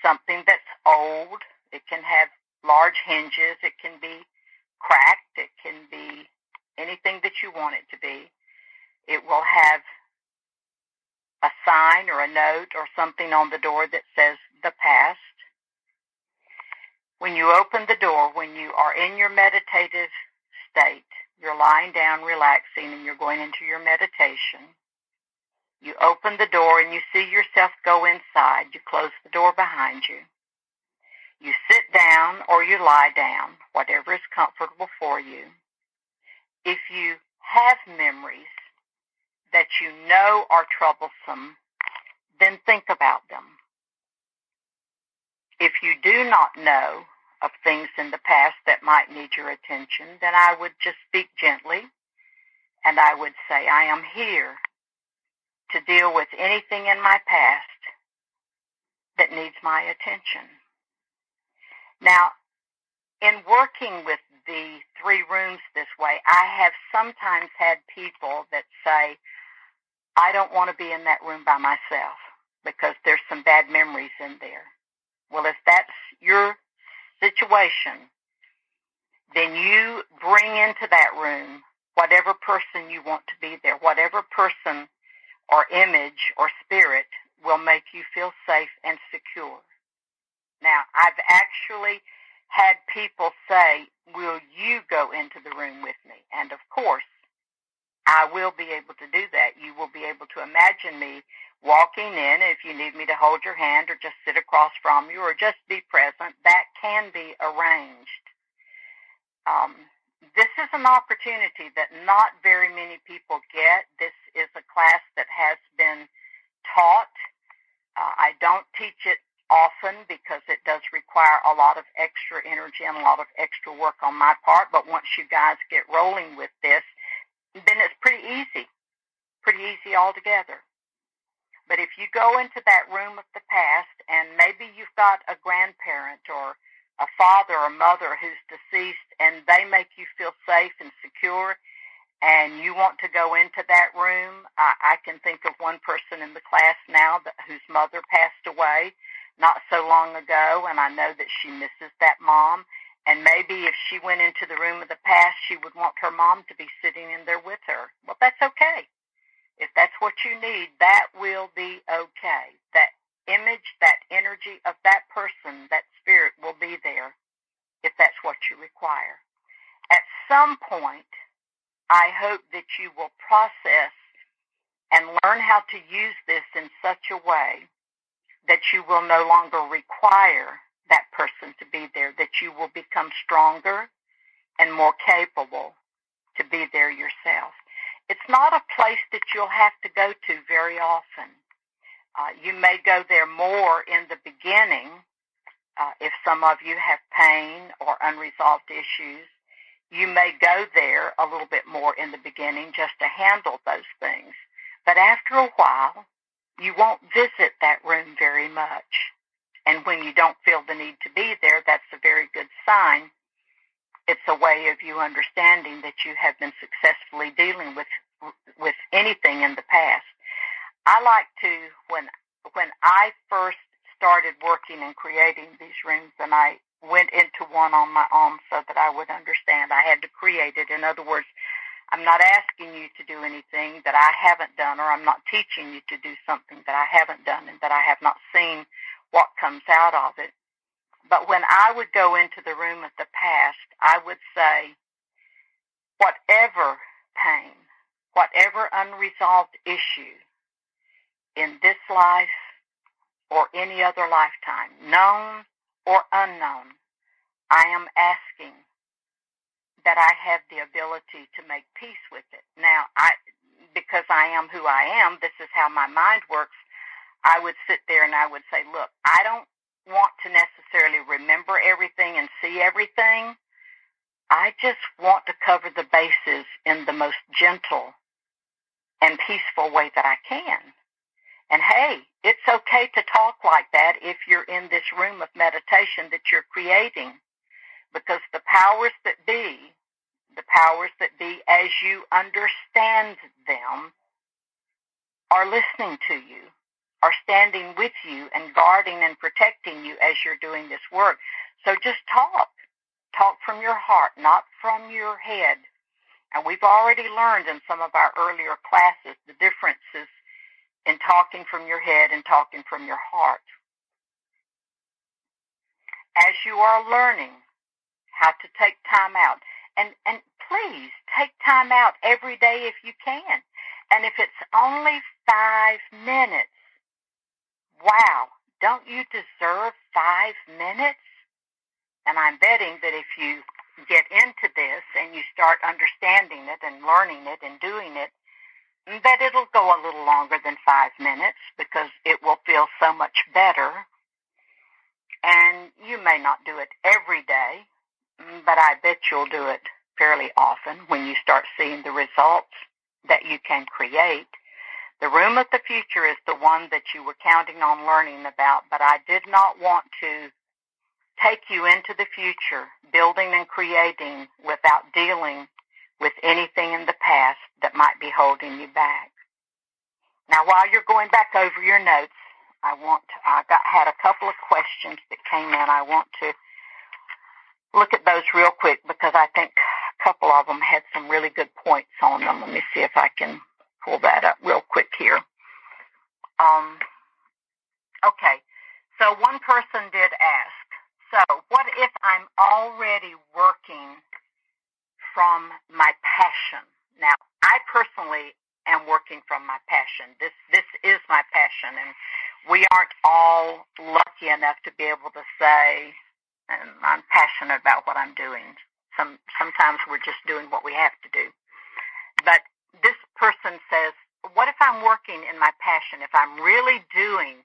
something that's old. It can have large hinges. It can be cracked. It can be anything that you want it to be. It will have a sign or a note or something on the door that says the past. When you open the door, when you are in your meditative state, you're lying down, relaxing, and you're going into your meditation. You open the door and you see yourself go inside. You close the door behind you. You sit down or you lie down, whatever is comfortable for you. If you have memories that you know are troublesome, then think about them. If you do not know of things in the past that might need your attention, then I would just speak gently, and I would say, I am here to deal with anything in my past that needs my attention. Now, in working with the 3 rooms this way, I have sometimes had people that say, I don't want to be in that room by myself because there's some bad memories in there. Well, if that's your situation, then you bring into that room whatever person you want to be there, whatever person or image or spirit will make you feel safe and secure. Now, I've actually had people say, will you go into the room with me? And of course, I will be able to do that. You will be able to imagine me walking in. If you need me to hold your hand or just sit across from you or just be present, that can be arranged. This is an opportunity that not very many people get. This is a class that has been taught. I don't teach it often because it does require a lot of extra energy and a lot of extra work on my part. But once you guys get rolling with this, then it's pretty easy altogether. But if you go into that room of the past and maybe you've got a grandparent or a father or mother who's deceased and they make you feel safe and secure and you want to go into that room, I can think of one person in the class now whose mother passed away not so long ago, and I know that she misses that mom. And maybe if she went into the room of the past, she would want her mom to be sitting in there with her. Well, that's okay. If that's what you need, that will be okay. That image, that energy of that person, that spirit will be there if that's what you require. At some point, I hope that you will process and learn how to use this in such a way that you will no longer require that person to be there, that you will become stronger and more capable to be there yourself. It's not a place that you'll have to go to very often. You may go there more in the beginning if some of you have pain or unresolved issues. You may go there a little bit more in the beginning just to handle those things. But after a while, you won't visit that room very much. And when you don't feel the need to be there, that's a very good sign. It's a way of you understanding that you have been successfully dealing with anything in the past. I like to, when I first started working and creating these rooms, and I went into one on my own so that I would understand, I had to create it. In other words, I'm not asking you to do anything that I haven't done, or I'm not teaching you to do something that I haven't done and that I have not seen what comes out of it. But when I would go into the room of the past, I would say, whatever pain, whatever unresolved issue in this life or any other lifetime, known or unknown, I am asking that I have the ability to make peace with it. Now, because I am who I am, this is how my mind works. I would sit there and I would say, look, I don't want to necessarily remember everything and see everything. I just want to cover the bases in the most gentle and peaceful way that I can. And hey, it's okay to talk like that if you're in this room of meditation that you're creating, because the powers that be as you understand them, are listening to you, are standing with you and guarding and protecting you as you're doing this work. So just talk. Talk from your heart, not from your head. And we've already learned in some of our earlier classes the differences in talking from your head and talking from your heart. As you are learning how to take time out, and please take time out every day if you can. And if it's only 5 minutes, wow, don't you deserve 5 minutes? And I'm betting that if you get into this and you start understanding it and learning it and doing it, that it'll go a little longer than 5 minutes because it will feel so much better. And you may not do it every day, but I bet you'll do it fairly often when you start seeing the results that you can create. The room of the future is the one that you were counting on learning about, but I did not want to take you into the future, building and creating without dealing with anything in the past that might be holding you back. Now, while you're going back over your notes, I had a couple of questions that came in. I want to look at those real quick because I think a couple of them had some really good points on them. Let me see if I can pull that up real quick here. Okay, so one person did ask, so what if I'm already working from my passion? Now, I personally am working from my passion. This is my passion, and we aren't all lucky enough to be able to say, I'm passionate about what I'm doing. Sometimes we're just doing what we have to do. But this person says, what if I'm working in my passion? If I'm really doing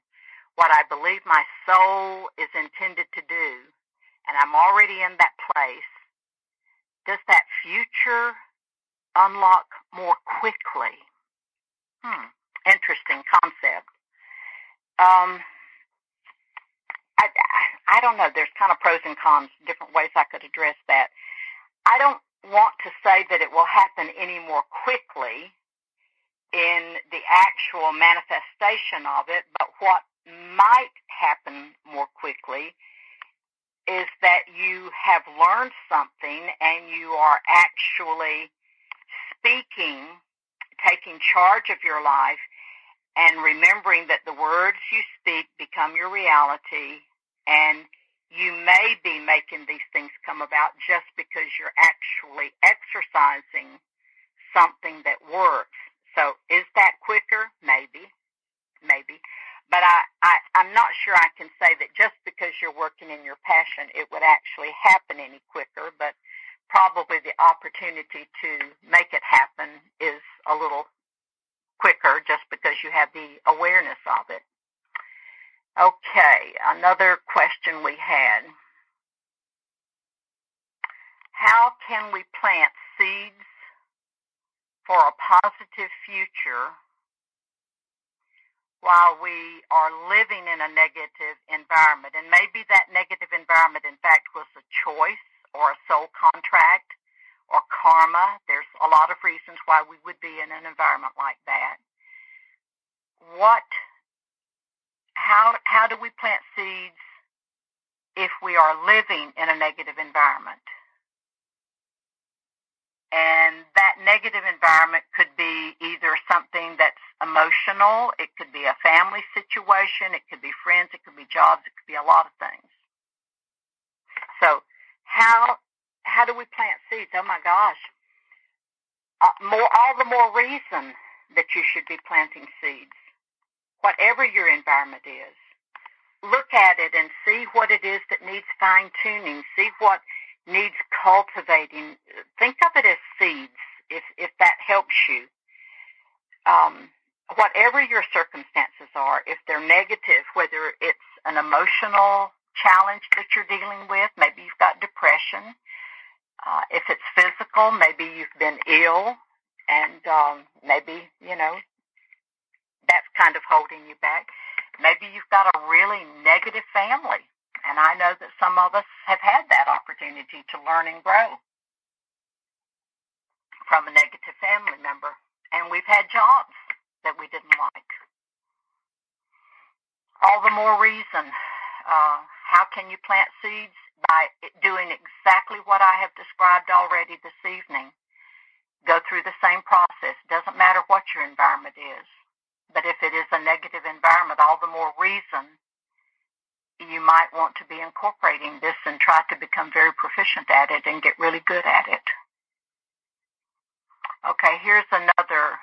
what I believe my soul is intended to do, and I'm already in that place, does that future unlock more quickly? Interesting concept. I don't know. There's kind of pros and cons, different ways I could address that. I don't want to say that it will happen any more quickly in the actual manifestation of it, but what might happen more quickly is that you have learned something and you are actually speaking, taking charge of your life, and remembering that the words you speak become your reality, and you may be making these things come about just because you're actually exercising something that works. So is that quicker? Maybe. But I'm not sure I can say that just because you're working in your passion, it would actually happen any quicker, but probably the opportunity to make it happen is a little quicker just because you have the awareness of it. Okay, another question we had. How can we plant seeds for a positive future while we are living in a negative environment? And maybe that negative environment, in fact, was a choice or a soul contract or karma. There's a lot of reasons why we would be in an environment like that. How do we plant seeds if we are living in a negative environment? And that negative environment could be either something that's emotional, it could be a family situation, it could be friends, it could be jobs, it could be a lot of things. So how do we plant seeds? Oh my gosh. All the more reason that you should be planting seeds. Whatever your environment is, look at it and see what it is that needs fine-tuning. See what needs cultivating. Think of it as seeds, if that helps you. Whatever your circumstances are, if they're negative, whether it's an emotional challenge that you're dealing with, maybe you've got depression. If it's physical, maybe you've been ill, and maybe, that's kind of holding you back. Maybe you've got a really negative family, and I know that some of us have had that opportunity to learn and grow from a negative family member, and we've had jobs that we didn't like. All the more reason. How can you plant seeds? By doing exactly what I have described already this evening. Go through the same process. Doesn't matter what your environment is. But if it is a negative environment, all the more reason you might want to be incorporating this and try to become very proficient at it and get really good at it. Okay, here's another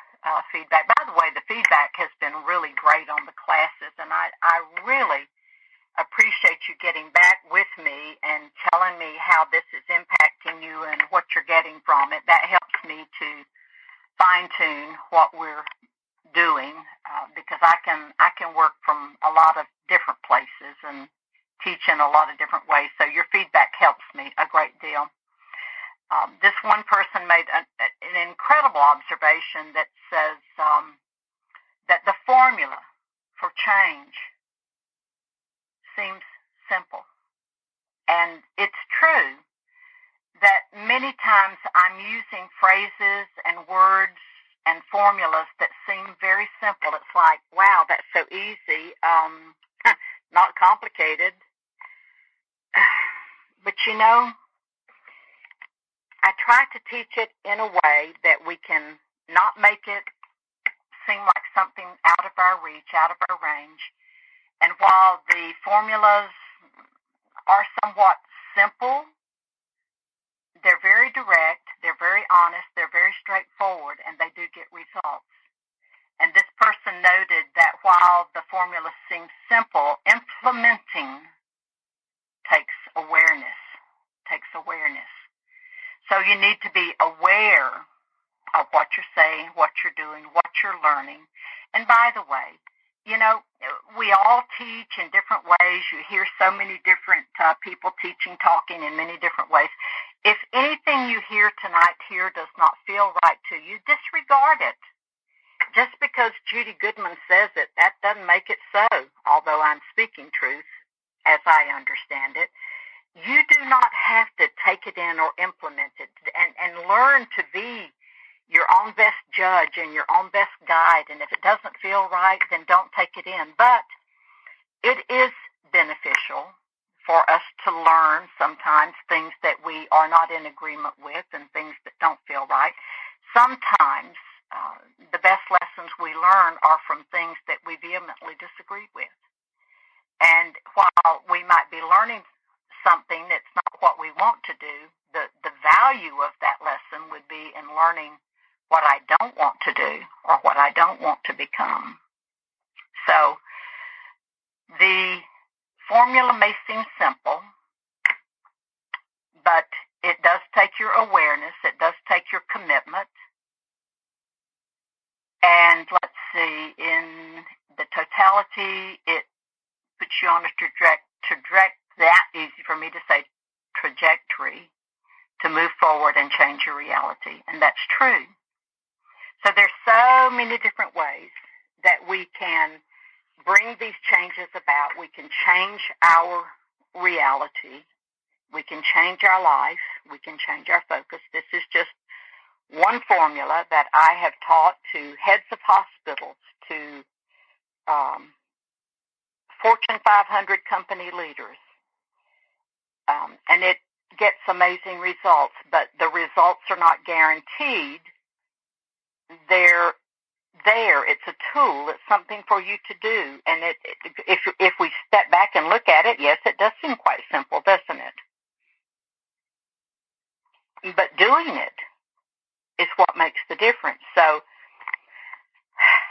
feedback. By the way, the feedback has been really great on the classes, and I really appreciate you getting back with me and telling me how this is impacting you and what you're getting from it. That helps me to fine-tune what we're doing because I can work from a lot of different places and teach in a lot of different ways, so your feedback helps me a great deal. This one person made an incredible observation that says that the formula for change seems simple. And it's true that many times I'm using phrases and words and formulas that seem very simple. It's like, wow, that's so easy, not complicated. But you know, I try to teach it in a way that we can not make it seem like something out of our reach, out of our range. And while the formulas are somewhat simple, they're very direct, they're very honest, they're very straightforward, and they do get results. And this person noted that while the formula seems simple, implementing takes awareness. So you need to be aware of what you're saying, what you're doing, what you're learning. And by the way, you know, we all teach in different ways. You hear so many different people teaching, talking in many different ways. If anything you hear tonight here does not feel right to you, disregard it. Just because Judy Goodman says it, that doesn't make it so, although I'm speaking truth as I understand it. You do not have to take it in or implement it, and learn to be your own best judge and your own best guide. And if it doesn't feel right, then don't take it in. But it is beneficial for us to learn sometimes things that we are not in agreement with and things that don't feel right. Sometimes the best lessons we learn are from things that we vehemently disagree with. And while we might be learning something that's not what we want to do, the value of that lesson would be in learning what I don't want to do or what I don't want to become. So the formula may seem simple, but it does take your awareness, it does take your commitment. And let's see, in the totality, it puts you on a that easy for me to say, trajectory to move forward and change your reality. And that's true. So there's so many different ways that we can bring these changes about. We can change our reality. We can change our life. We can change our focus. This is just one formula that I have taught to heads of hospitals, to Fortune 500 company leaders. And it gets amazing results, but the results are not guaranteed. They're there. It's a tool. It's something for you to do. And if we step back and look at it, yes, it does seem quite simple, doesn't it? But doing it is what makes the difference. So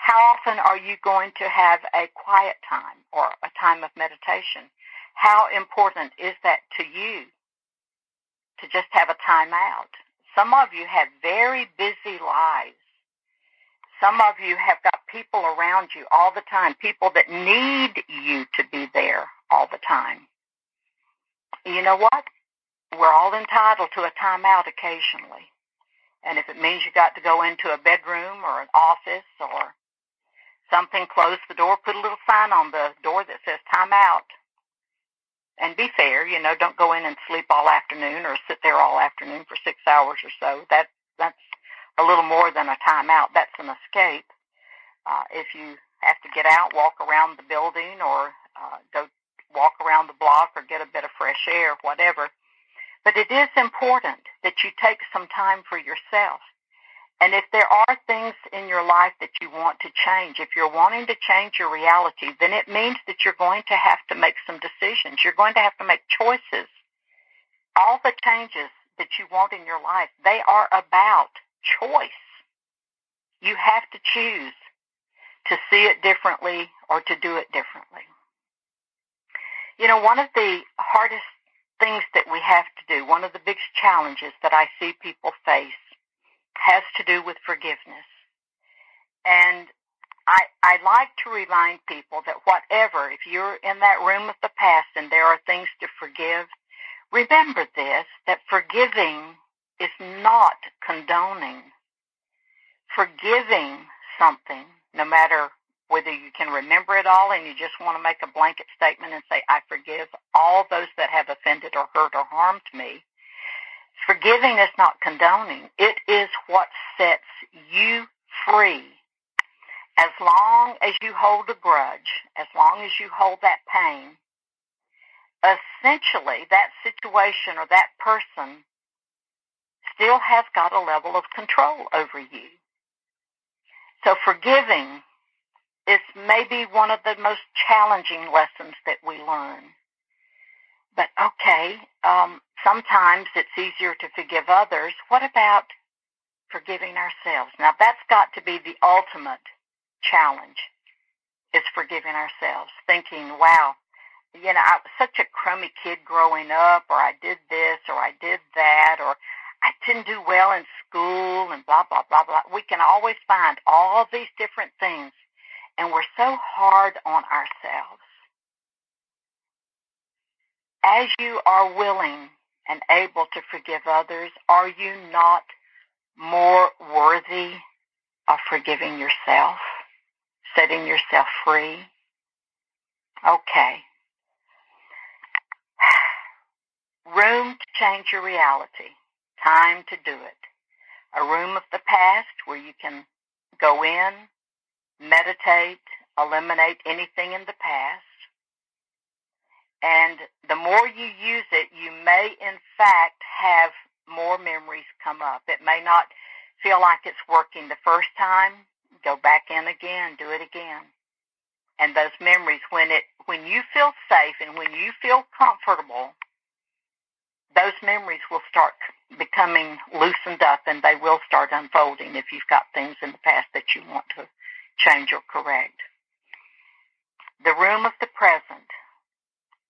how often are you going to have a quiet time or a time of meditation? How important is that to you to just have a time out? Some of you have very busy lives. Some of you have got people around you all the time, people that need you to be there all the time. You know what? We're all entitled to a time out occasionally. And if it means you got to go into a bedroom or an office or something, close the door, put a little sign on the door that says time out. And be fair, you know, don't go in and sleep all afternoon or sit there all afternoon for 6 hours or so. That's a little more than a time out. That's an escape. If you have to get out, walk around the building or go walk around the block or get a bit of fresh air, whatever. But it is important that you take some time for yourself. And if there are things in your life that you want to change, if you're wanting to change your reality, then it means that you're going to have to make some decisions. You're going to have to make choices. All the changes that you want in your life, they are about choice. You have to choose to see it differently or to do it differently. You know, one of the hardest things that we have to do, one of the biggest challenges that I see people face has to do with forgiveness. And I like to remind people that whatever, if you're in that room of the past and there are things to forgive, remember this, that forgiving is not condoning. Forgiving something, no matter whether you can remember it all and you just want to make a blanket statement and say, I forgive all those that have offended or hurt or harmed me. Forgiving is not condoning. It is what sets you free. As long as you hold a grudge, as long as you hold that pain, essentially that situation or that person still has got a level of control over you. So forgiving is maybe one of the most challenging lessons that we learn. But okay, sometimes it's easier to forgive others. What about forgiving ourselves? Now that's got to be the ultimate challenge, is forgiving ourselves. Thinking, wow, I was such a crummy kid growing up, or I did this, or I did that, or I didn't do well in school, and blah, blah, blah, blah. We can always find all these different things, and we're so hard on ourselves. As you are willing and able to forgive others, are you not more worthy of forgiving yourself, setting yourself free? Okay. Room to change your reality. Time to do it. A room of the past where you can go in, meditate, eliminate anything in the past. And the more you use it, you may, in fact, have more memories come up. It may not feel like it's working the first time. Go back in again, do it again. And those memories, when you feel safe and when you feel comfortable, those memories will start becoming loosened up, and they will start unfolding if you've got things in the past that you want to change or correct. The room of the present.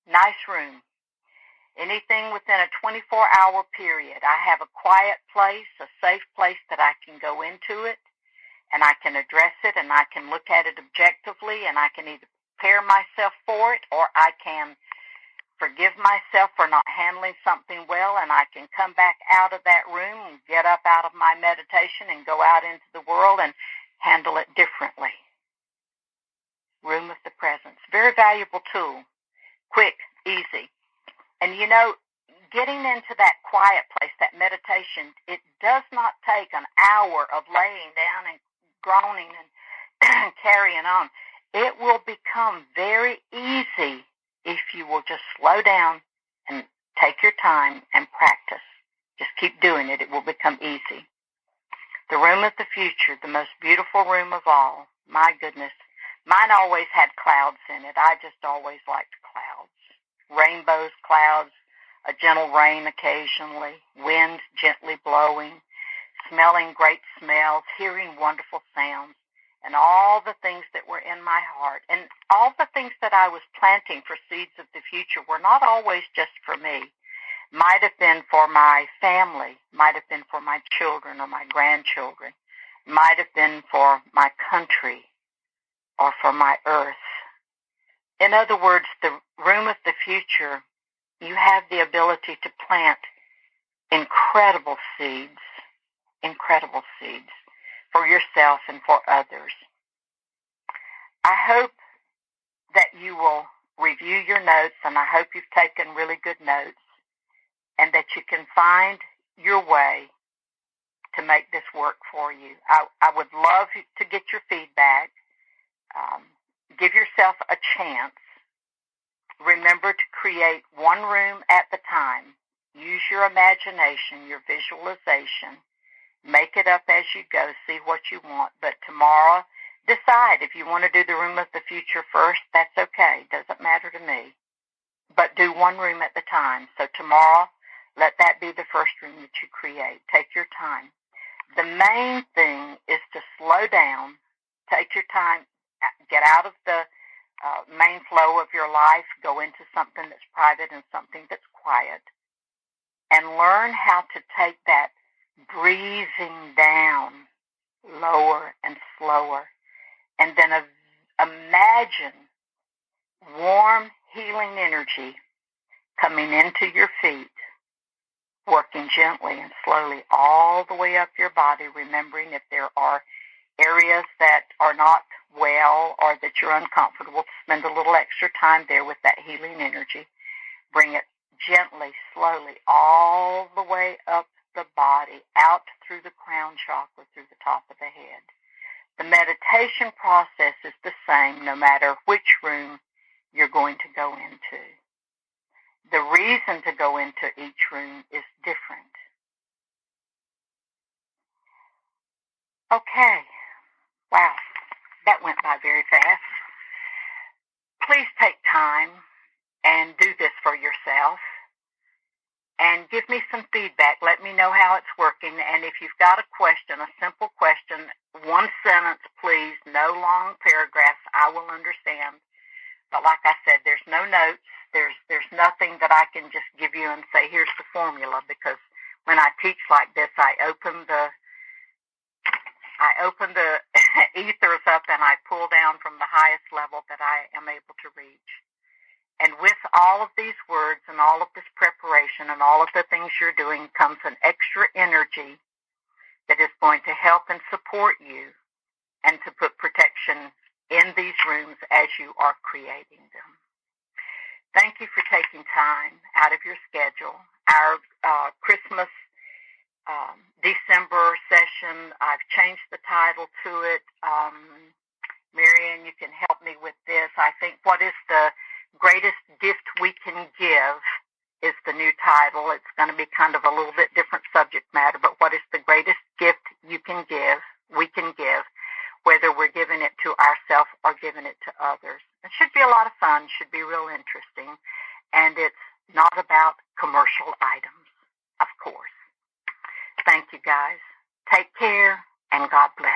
Nice room. Anything within a 24-hour period. I have a quiet place, a safe place that I can go into it, and I can address it, and I can look at it objectively, and I can either prepare myself for it, or I can forgive myself for not handling something well, and I can come back out of that room and get up out of my meditation and go out into the world and handle it differently. Room of the presence. Very valuable tool. Quick, easy. And getting into that quiet place, that meditation, it does not take an hour of laying down and groaning and carrying on. It will become very easy if you will just slow down and take your time and practice. Just keep doing it. It will become easy. The room of the future, the most beautiful room of all. My goodness. Mine always had clouds in it. I just always liked clouds. Rainbows, clouds, a gentle rain occasionally, wind gently blowing, smelling great smells, hearing wonderful sounds, and all the things that were in my heart. And all the things that I was planting for seeds of the future were not always just for me. Might have been for my family, might have been for my children or my grandchildren, might have been for my country or for my earth. In other words, the room of the future, you have the ability to plant incredible seeds for yourself and for others. I hope that you will review your notes, and I hope you've taken really good notes, and that you can find your way to make this work for you. I would love to get your feedback. Give yourself a chance. Remember to create one room at the time. Use your imagination, your visualization. Make it up as you go. See what you want. But tomorrow, decide if you want to do the room of the future first. That's okay. Doesn't matter to me. But do one room at the time. So tomorrow, let that be the first room that you create. Take your time. The main thing is to slow down. Take your time. Get out of the main flow of your life. Go into something that's private and something that's quiet. And learn how to take that breathing down lower and slower And then imagine warm, healing energy coming into your feet, working gently and slowly all the way up your body, remembering if there are areas that are not well or that you're uncomfortable, to spend a little extra time there with that healing energy. Bring it gently, slowly, all the way up the body, out through the crown chakra, through the top of the head. The meditation process is the same no matter which room you're going to go into. The reason to go into each room is different. Okay. Wow, that went by very fast. Please take time and do this for yourself. And give me some feedback. Let me know how it's working. And if you've got a question, a simple question, one sentence, please, no long paragraphs, I will understand. But like I said, there's no notes. There's nothing that I can just give you and say, here's the formula. Because when I teach like this, I open the ethers up and I pull down from the highest level that I am able to reach. And with all of these words and all of this preparation and all of the things you're doing comes an extra energy that is going to help and support you and to put protection in these rooms as you are creating them. Thank you for taking time out of your schedule. Our Christmas December session, I've changed the title to it. Marianne, you can help me with this. I think what is the greatest gift we can give is the new title. It's going to be kind of a little bit different subject matter, but what is the greatest gift we can give, whether we're giving it to ourselves or giving it to others. It should be a lot of fun, should be real interesting, and it's not about commercial items, of course. Thank you, guys. Take care, and God bless.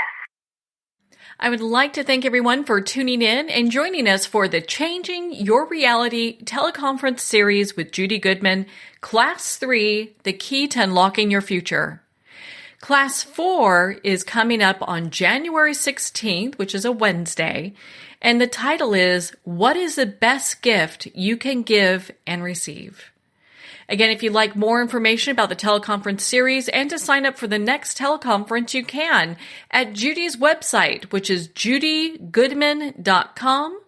I would like to thank everyone for tuning in and joining us for the Changing Your Reality teleconference series with Judy Goodman, Class 3, The Key to Unlocking Your Future. Class 4 is coming up on January 16th, which is a Wednesday, and the title is, What is the Best Gift You Can Give and Receive? Again, if you'd like more information about the teleconference series and to sign up for the next teleconference, you can at Judy's website, which is judygoodman.com,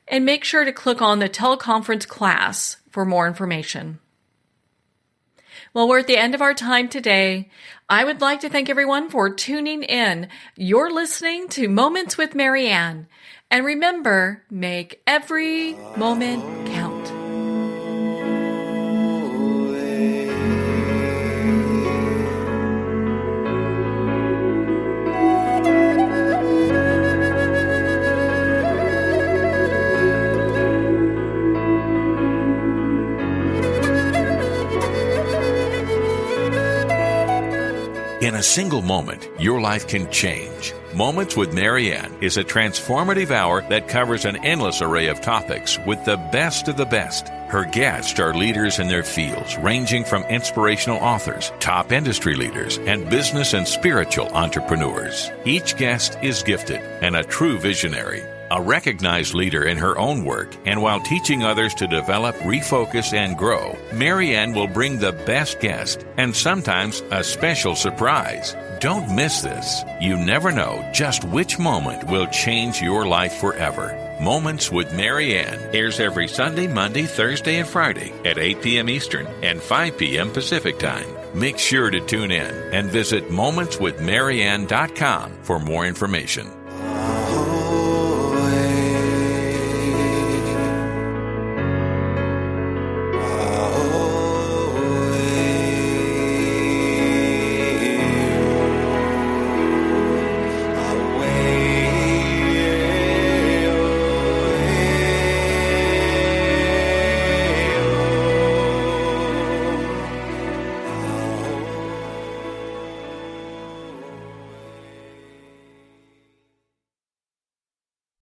and make sure to click on the teleconference class for more information. Well, we're at the end of our time today. I would like to thank everyone for tuning in. You're listening to Moments with Marianne. And remember, make every moment count. In a single moment, your life can change. Moments with Marianne is a transformative hour that covers an endless array of topics with the best of the best. Her guests are leaders in their fields, ranging from inspirational authors, top industry leaders, and business and spiritual entrepreneurs. Each guest is gifted and a true visionary, a recognized leader in her own work, and while teaching others to develop, refocus, and grow, Marianne will bring the best guest and sometimes a special surprise. Don't miss this. You never know just which moment will change your life forever. Moments with Marianne airs every Sunday, Monday, Thursday, and Friday at 8 p.m. Eastern and 5 p.m. Pacific Time. Make sure to tune in and visit momentswithmarianne.com for more information.